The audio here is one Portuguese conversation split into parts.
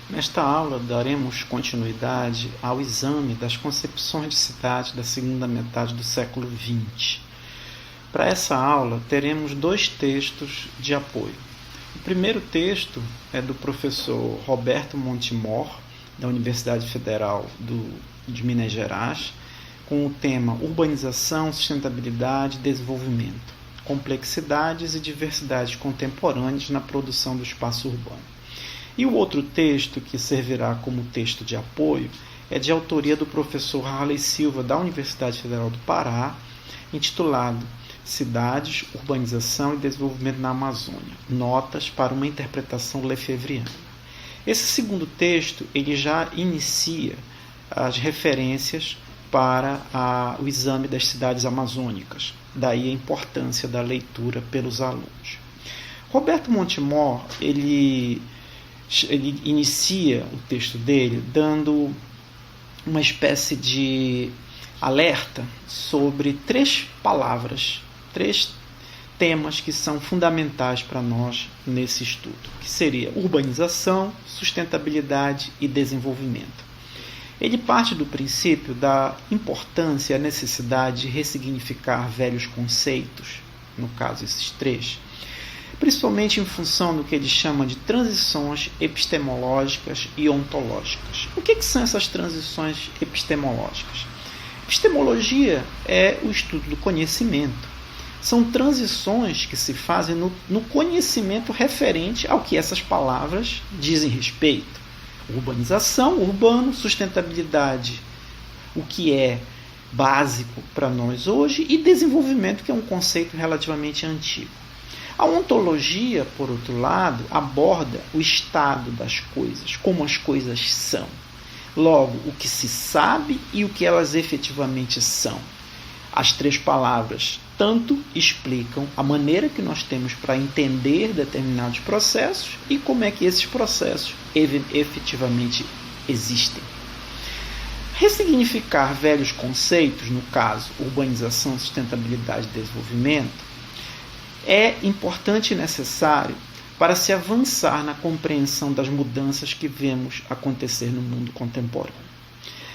Nesta aula, daremos continuidade ao exame das concepções de cidade da segunda metade do século XX. Para essa aula, teremos dois textos de apoio. O primeiro texto é do professor Roberto Montemor, da Universidade Federal de Minas Gerais, com o tema Urbanização, Sustentabilidade e Desenvolvimento, Complexidades e Diversidades Contemporâneas na Produção do Espaço Urbano. E o outro texto, que servirá como texto de apoio, é de autoria do professor Harley Silva, da Universidade Federal do Pará, intitulado Cidades, Urbanização e Desenvolvimento na Amazônia, Notas para uma Interpretação Lefebvriana. Esse segundo texto ele já inicia as referências para o exame das cidades amazônicas, daí a importância da leitura pelos alunos. Roberto Montemor, ele inicia o texto dele dando uma espécie de alerta sobre três palavras, três temas que são fundamentais para nós nesse estudo, que seria urbanização, sustentabilidade e desenvolvimento. Ele parte do princípio da importância e a necessidade de ressignificar velhos conceitos, no caso esses três, principalmente em função do que ele chama de transições epistemológicas e ontológicas. O que são essas transições epistemológicas? Epistemologia é o estudo do conhecimento. São transições que se fazem no conhecimento referente ao que essas palavras dizem respeito. Urbanização, urbano, sustentabilidade, o que é básico para nós hoje, e desenvolvimento, que é um conceito relativamente antigo. A ontologia, por outro lado, aborda o estado das coisas, como as coisas são. Logo, o que se sabe e o que elas efetivamente são. As três palavras tanto explicam a maneira que nós temos para entender determinados processos e como é que esses processos efetivamente existem. Ressignificar velhos conceitos, no caso, urbanização, sustentabilidade e desenvolvimento, é importante e necessário para se avançar na compreensão das mudanças que vemos acontecer no mundo contemporâneo.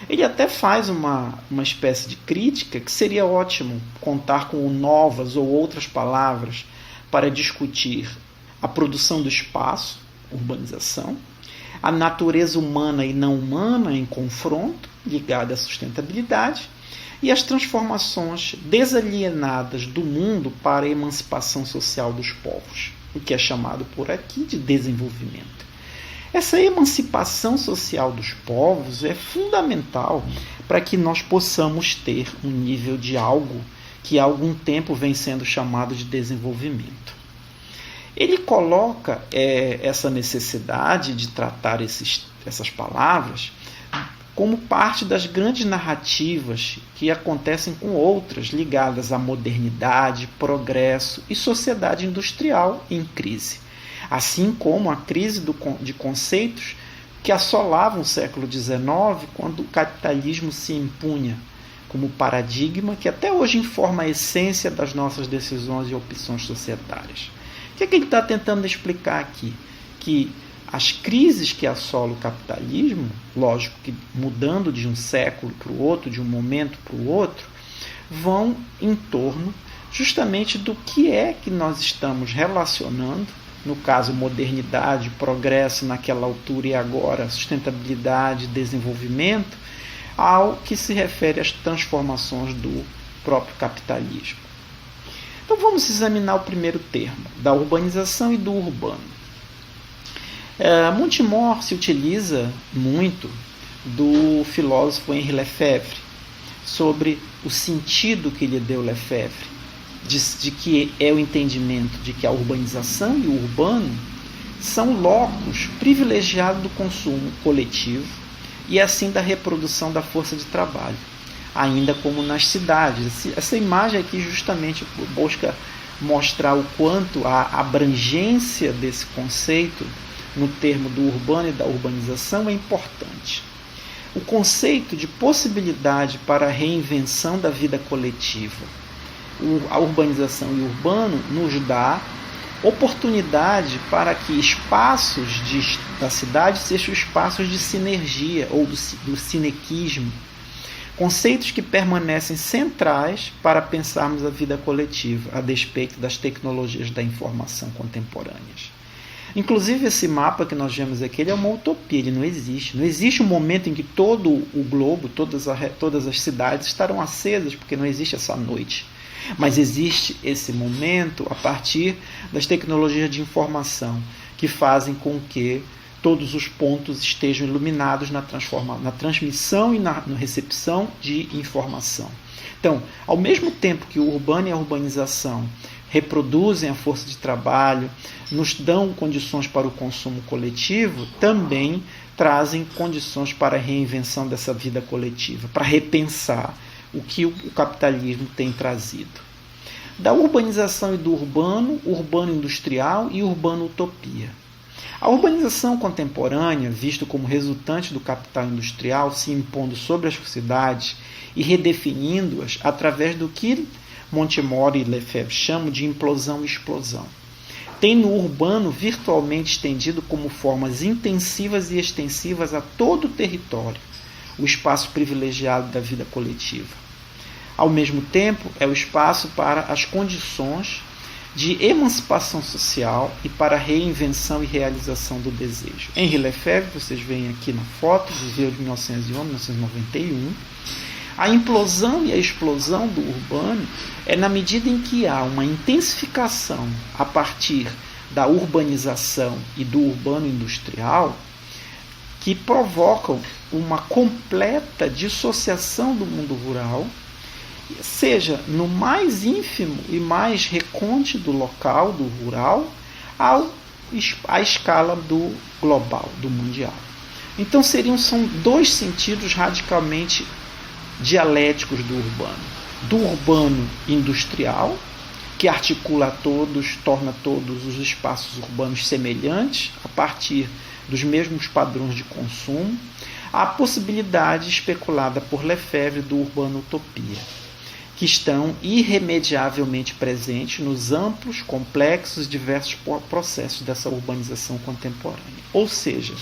Ele até faz uma espécie de crítica que seria ótimo contar com novas ou outras palavras para discutir a produção do espaço, urbanização, a natureza humana e não humana em confronto, ligada à sustentabilidade, e as transformações desalienadas do mundo para a emancipação social dos povos, o que é chamado por aqui de desenvolvimento. Essa emancipação social dos povos é fundamental para que nós possamos ter um nível de algo que há algum tempo vem sendo chamado de desenvolvimento. Ele coloca essa necessidade de tratar essas palavras como parte das grandes narrativas que acontecem com outras ligadas à modernidade, progresso e sociedade industrial em crise, assim como a crise de conceitos que assolavam o século XIX, quando o capitalismo se impunha como paradigma que até hoje informa a essência das nossas decisões e opções societárias. O que ele está tentando explicar aqui? Que as crises que assolam o capitalismo, lógico que mudando de um século para o outro, de um momento para o outro, vão em torno justamente do que é que nós estamos relacionando, no caso modernidade, progresso naquela altura e agora sustentabilidade, desenvolvimento, ao que se refere às transformações do próprio capitalismo. Então vamos examinar o primeiro termo, da urbanização e do urbano. Montemor se utiliza muito do filósofo Henri Lefebvre sobre o sentido que lhe deu Lefebvre, de que é o entendimento de que a urbanização e o urbano são locos privilegiados do consumo coletivo e assim da reprodução da força de trabalho, ainda como nas cidades. Essa imagem aqui justamente busca mostrar o quanto a abrangência desse conceito no termo do urbano e da urbanização é importante. O conceito de possibilidade para a reinvenção da vida coletiva, a urbanização e o urbano nos dá oportunidade para que espaços da cidade sejam espaços de sinergia ou do sinequismo, conceitos que permanecem centrais para pensarmos a vida coletiva, a despeito das tecnologias da informação contemporâneas. Inclusive, esse mapa que nós vemos aqui, ele é uma utopia, ele não existe. Não existe um momento em que todo o globo, todas as cidades estarão acesas, porque não existe essa noite. Mas existe esse momento a partir das tecnologias de informação, que fazem com que todos os pontos estejam iluminados na transmissão e na recepção de informação. Então, ao mesmo tempo que o urbano e a urbanização reproduzem a força de trabalho, nos dão condições para o consumo coletivo, também trazem condições para a reinvenção dessa vida coletiva, para repensar o que o capitalismo tem trazido. Da urbanização e do urbano industrial e urbano utopia. A urbanização contemporânea, visto como resultante do capital industrial se impondo sobre as cidades e redefinindo-as através do que Montemori e Lefebvre chamam de implosão e explosão, tem no urbano virtualmente estendido como formas intensivas e extensivas a todo o território, o espaço privilegiado da vida coletiva. Ao mesmo tempo, é o espaço para as condições de emancipação social e para a reinvenção e realização do desejo. Henri Lefebvre, vocês veem aqui na foto, viveu de 1911 a 1991. A implosão e a explosão do urbano é na medida em que há uma intensificação a partir da urbanização e do urbano industrial que provocam uma completa dissociação do mundo rural, seja no mais ínfimo e mais recôndito local do rural, à escala do global, do mundial. Então são dois sentidos radicalmente dialéticos do urbano industrial, que articula todos, torna todos os espaços urbanos semelhantes a partir dos mesmos padrões de consumo, a possibilidade especulada por Lefebvre do urbano utopia, que estão irremediavelmente presentes nos amplos, complexos, diversos processos dessa urbanização contemporânea. Ou seja,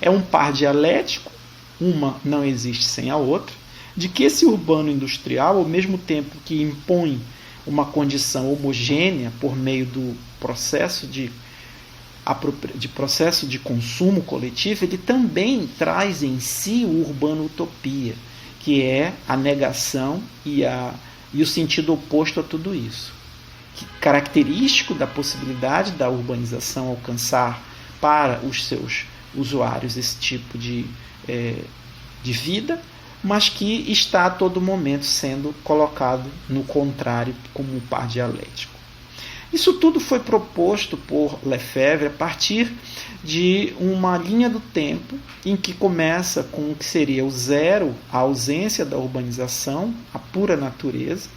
é um par dialético, uma não existe sem a outra, de que esse urbano industrial, ao mesmo tempo que impõe uma condição homogênea por meio do processo de consumo coletivo, ele também traz em si o urbano utopia, que é a negação e o sentido oposto a tudo isso. Característico da possibilidade da urbanização alcançar para os seus usuários esse tipo de vida, mas que está a todo momento sendo colocado no contrário como um par dialético. Isso tudo foi proposto por Lefebvre a partir de uma linha do tempo em que começa com o que seria o zero, a ausência da urbanização, a pura natureza,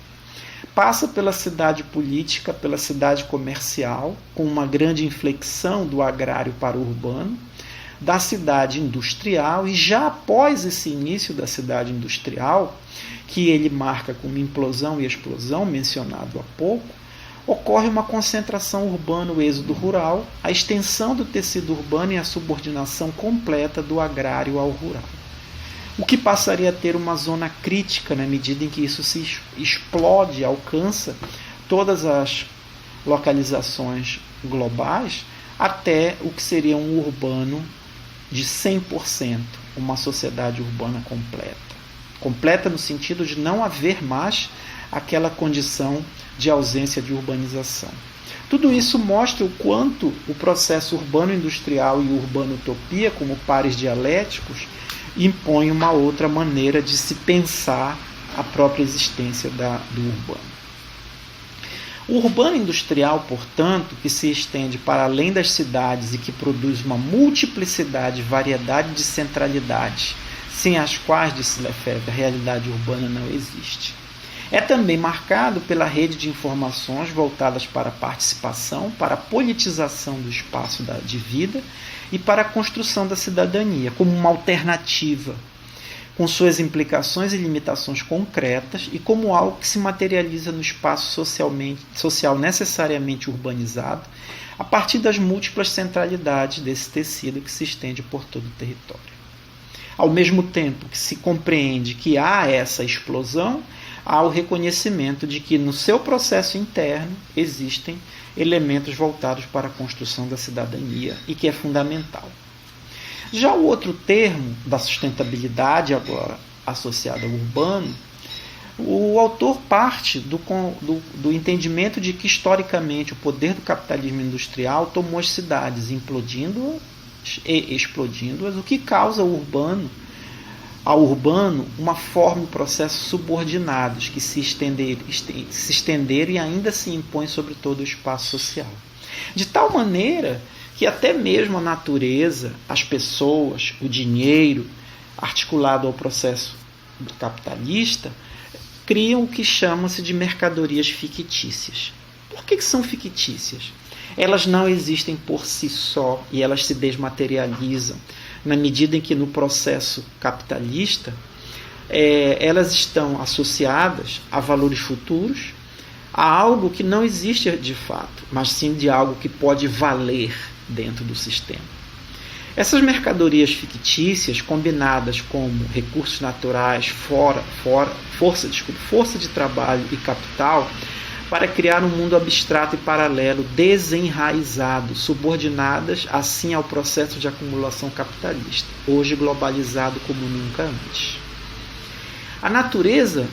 passa pela cidade política, pela cidade comercial, com uma grande inflexão do agrário para o urbano, da cidade industrial, e já após esse início da cidade industrial, que ele marca como implosão e explosão, mencionado há pouco, ocorre uma concentração urbana, o êxodo rural, a extensão do tecido urbano e a subordinação completa do agrário ao rural. O que passaria a ter uma zona crítica na medida em que isso se explode, alcança todas as localizações globais, até o que seria um urbano de 100%, uma sociedade urbana completa. Completa no sentido de não haver mais aquela condição de ausência de urbanização. Tudo isso mostra o quanto o processo urbano-industrial e urbano-utopia, como pares dialéticos, impõem uma outra maneira de se pensar a própria existência do urbano. O urbano industrial, portanto, que se estende para além das cidades e que produz uma multiplicidade, variedade de centralidades, sem as quais, disse Lefebvre, a realidade urbana não existe. É também marcado pela rede de informações voltadas para a participação, para a politização do espaço de vida e para a construção da cidadania, como uma alternativa, com suas implicações e limitações concretas e como algo que se materializa no espaço social necessariamente urbanizado, a partir das múltiplas centralidades desse tecido que se estende por todo o território. Ao mesmo tempo que se compreende que há essa explosão, há o reconhecimento de que no seu processo interno existem elementos voltados para a construção da cidadania e que é fundamental. Já o outro termo da sustentabilidade, agora associado ao urbano, o autor parte do entendimento de que historicamente o poder do capitalismo industrial tomou as cidades, implodindo-as e explodindo-as, o que causa ao urbano uma forma e processos subordinados que se estenderam e ainda se impõem sobre todo o espaço social. De tal maneira que até mesmo a natureza, as pessoas, o dinheiro, articulado ao processo capitalista, criam o que chama-se de mercadorias fictícias. Por que são fictícias? Elas não existem por si só e elas se desmaterializam na medida em que no processo capitalista elas estão associadas a valores futuros, a algo que não existe de fato, mas sim de algo que pode valer dentro do sistema. Essas mercadorias fictícias, combinadas como recursos naturais, força de trabalho e capital, para criar um mundo abstrato e paralelo, desenraizado, subordinadas assim ao processo de acumulação capitalista, hoje globalizado como nunca antes. A natureza,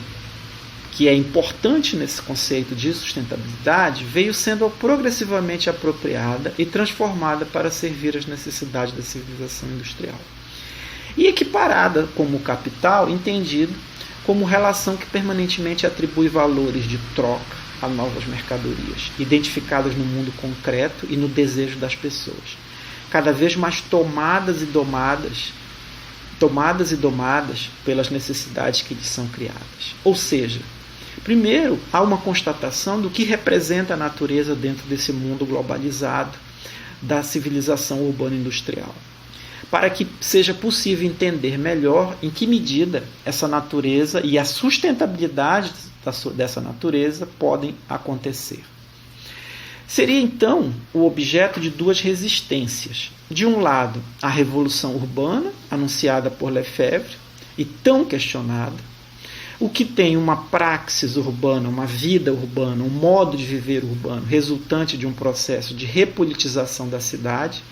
que é importante nesse conceito de sustentabilidade, veio sendo progressivamente apropriada e transformada para servir às necessidades da civilização industrial. E equiparada como capital, entendido como relação que permanentemente atribui valores de troca a novas mercadorias, identificadas no mundo concreto e no desejo das pessoas, cada vez mais tomadas e domadas pelas necessidades que lhes são criadas. Ou seja, primeiro, há uma constatação do que representa a natureza dentro desse mundo globalizado da civilização urbano-industrial, para que seja possível entender melhor em que medida essa natureza e a sustentabilidade dessa natureza podem acontecer. Seria então o objeto de duas resistências. De um lado, a revolução urbana, anunciada por Lefebvre e tão questionada, o que tem uma praxis urbana, uma vida urbana, um modo de viver urbano, resultante de um processo de repolitização da cidade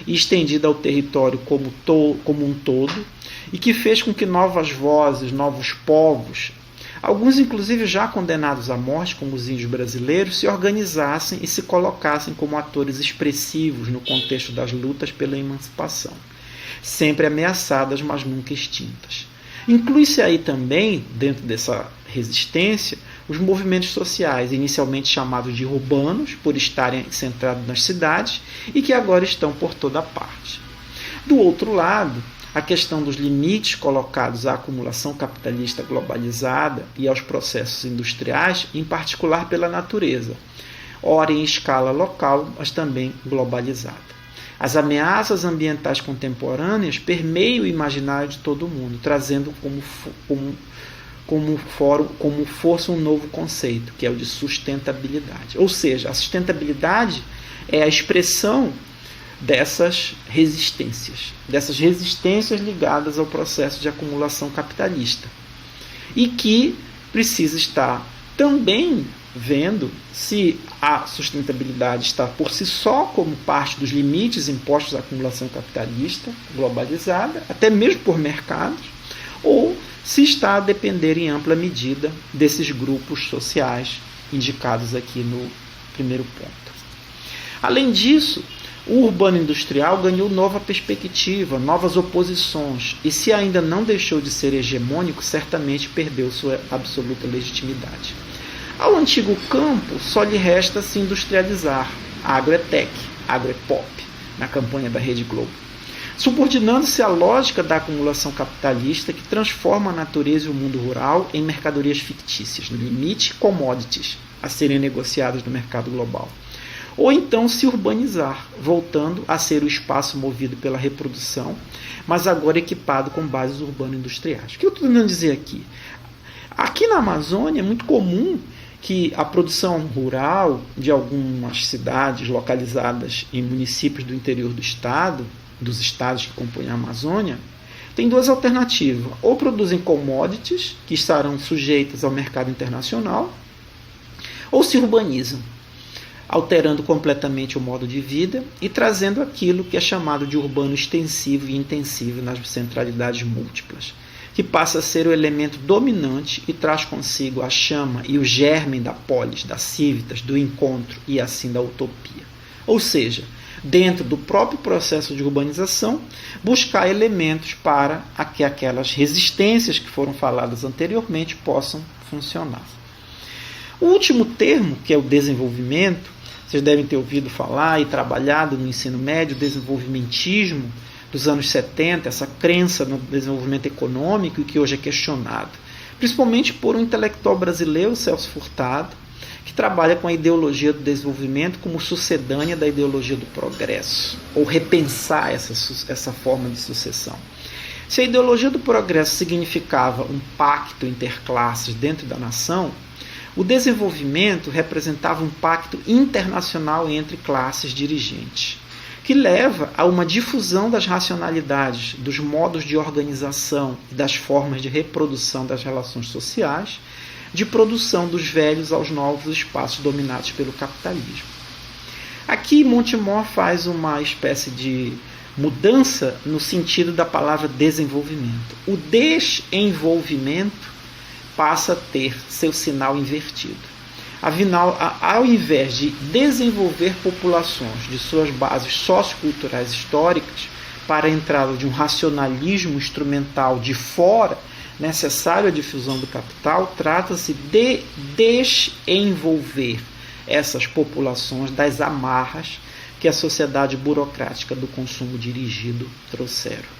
e estendida ao território como um todo, e que fez com que novas vozes, novos povos, alguns inclusive já condenados à morte, como os índios brasileiros, se organizassem e se colocassem como atores expressivos no contexto das lutas pela emancipação, sempre ameaçadas, mas nunca extintas. Inclui-se aí também, dentro dessa resistência, os movimentos sociais, inicialmente chamados de urbanos, por estarem centrados nas cidades, e que agora estão por toda parte. Do outro lado, a questão dos limites colocados à acumulação capitalista globalizada e aos processos industriais, em particular pela natureza, ora em escala local, mas também globalizada. As ameaças ambientais contemporâneas permeiam o imaginário de todo mundo, trazendo como força um novo conceito, que é o de sustentabilidade. Ou seja, a sustentabilidade é a expressão dessas resistências ligadas ao processo de acumulação capitalista, e que precisa estar também vendo se a sustentabilidade está por si só como parte dos limites impostos à acumulação capitalista globalizada, até mesmo por mercados, ou se está a depender em ampla medida desses grupos sociais indicados aqui no primeiro ponto. Além disso, o urbano industrial ganhou nova perspectiva, novas oposições, e se ainda não deixou de ser hegemônico, certamente perdeu sua absoluta legitimidade. Ao antigo campo só lhe resta se industrializar, agro é tech, agro é pop, na campanha da Rede Globo, subordinando-se à lógica da acumulação capitalista que transforma a natureza e o mundo rural em mercadorias fictícias, no limite commodities, a serem negociadas no mercado global. Ou então se urbanizar, voltando a ser o espaço movido pela reprodução, mas agora equipado com bases urbano-industriais. O que eu estou tentando dizer aqui? Aqui na Amazônia é muito comum que a produção rural de algumas cidades localizadas em municípios do interior do estado, dos estados que compõem a Amazônia, tem duas alternativas. Ou produzem commodities, que estarão sujeitas ao mercado internacional, ou se urbanizam, alterando completamente o modo de vida e trazendo aquilo que é chamado de urbano extensivo e intensivo nas centralidades múltiplas, que passa a ser o elemento dominante e traz consigo a chama e o germe da polis, da civitas, do encontro e assim da utopia. Ou seja, dentro do próprio processo de urbanização, buscar elementos para que aquelas resistências que foram faladas anteriormente possam funcionar. O último termo, que é o desenvolvimento, vocês devem ter ouvido falar e trabalhado no ensino médio, o desenvolvimentismo dos anos 70, essa crença no desenvolvimento econômico que hoje é questionado, principalmente por um intelectual brasileiro, Celso Furtado, que trabalha com a ideologia do desenvolvimento como sucedânea da ideologia do progresso, ou repensar essa forma de sucessão. Se a ideologia do progresso significava um pacto interclasses dentro da nação, o desenvolvimento representava um pacto internacional entre classes dirigentes, que leva a uma difusão das racionalidades, dos modos de organização e das formas de reprodução das relações sociais, de produção dos velhos aos novos espaços dominados pelo capitalismo. Aqui Montemor faz uma espécie de mudança no sentido da palavra desenvolvimento. O desenvolvimento passa a ter seu sinal invertido. Afinal, ao invés de desenvolver populações de suas bases socioculturais históricas para a entrada de um racionalismo instrumental de fora, necessário à difusão do capital, trata-se de desenvolver essas populações das amarras que a sociedade burocrática do consumo dirigido trouxeram.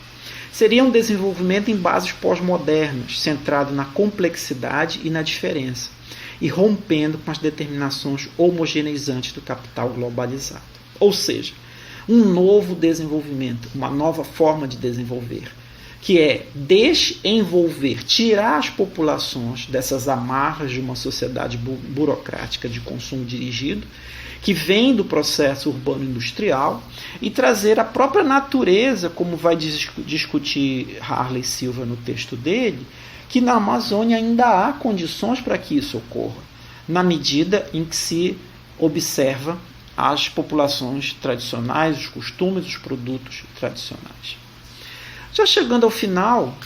Seria um desenvolvimento em bases pós-modernas, centrado na complexidade e na diferença, e rompendo com as determinações homogeneizantes do capital globalizado. Ou seja, um novo desenvolvimento, uma nova forma de desenvolver, que é desenvolver, tirar as populações dessas amarras de uma sociedade burocrática de consumo dirigido, que vem do processo urbano-industrial, e trazer a própria natureza, como vai discutir Harley Silva no texto dele, que na Amazônia ainda há condições para que isso ocorra, na medida em que se observa as populações tradicionais, os costumes, os produtos tradicionais. Já chegando ao final,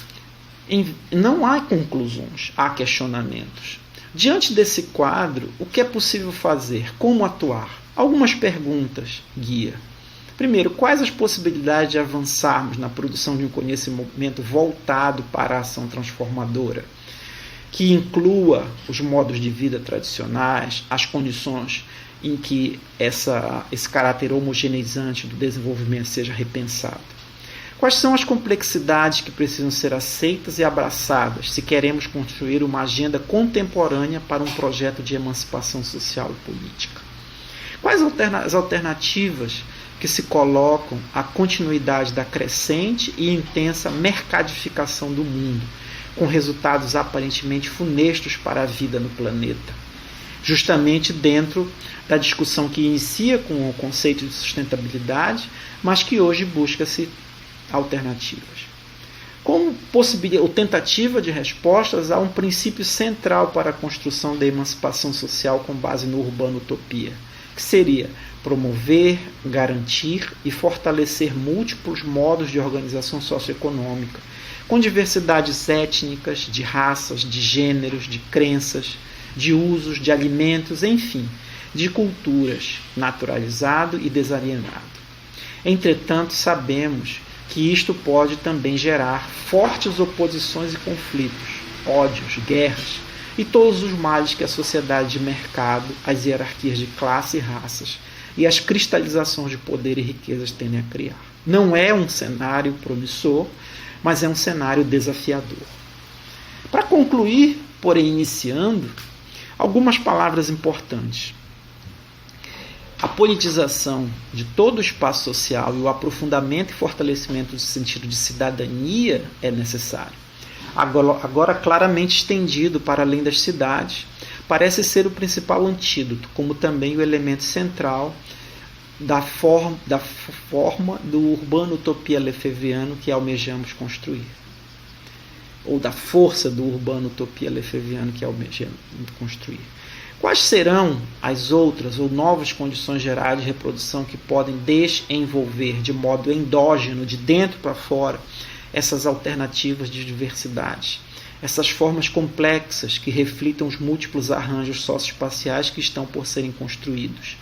não há conclusões, há questionamentos. Diante desse quadro, o que é possível fazer? Como atuar? Algumas perguntas guia. Primeiro, quais as possibilidades de avançarmos na produção de um conhecimento voltado para a ação transformadora, que inclua os modos de vida tradicionais, as condições em que esse caráter homogeneizante do desenvolvimento seja repensado? Quais são as complexidades que precisam ser aceitas e abraçadas se queremos construir uma agenda contemporânea para um projeto de emancipação social e política? Quais as alternativas que se colocam à continuidade da crescente e intensa mercadificação do mundo, com resultados aparentemente funestos para a vida no planeta? Justamente dentro da discussão que inicia com o conceito de sustentabilidade, mas que hoje busca-se alternativas. Como possibilidade ou tentativa de respostas, há um princípio central para a construção da emancipação social com base no urbano utopia, que seria promover, garantir e fortalecer múltiplos modos de organização socioeconômica, com diversidades étnicas, de raças, de gêneros, de crenças, de usos, de alimentos, enfim, de culturas, naturalizado e desalienado. Entretanto, sabemos que isto pode também gerar fortes oposições e conflitos, ódios, guerras e todos os males que a sociedade de mercado, as hierarquias de classe e raças e as cristalizações de poder e riquezas tendem a criar. Não é um cenário promissor, mas é um cenário desafiador. Para concluir, porém iniciando, algumas palavras importantes. A politização de todo o espaço social e o aprofundamento e fortalecimento do sentido de cidadania é necessário. Agora claramente estendido para além das cidades, parece ser o principal antídoto, como também o elemento central da forma do urbano-utopia lefebvriano que almejamos construir, ou da força do urbano-utopia lefebvriano que almejamos construir. Quais serão as outras ou novas condições gerais de reprodução que podem desenvolver de modo endógeno, de dentro para fora, essas alternativas de diversidade? Essas formas complexas que reflitam os múltiplos arranjos socioespaciais que estão por serem construídos.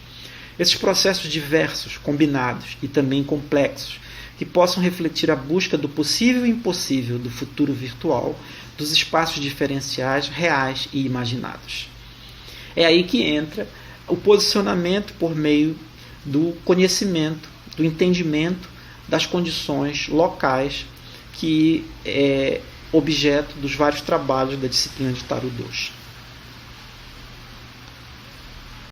Esses processos diversos, combinados e também complexos, que possam refletir a busca do possível e impossível do futuro virtual, dos espaços diferenciais, reais e imaginados. É aí que entra o posicionamento por meio do conhecimento, do entendimento das condições locais que é objeto dos vários trabalhos da disciplina de Tarot 2.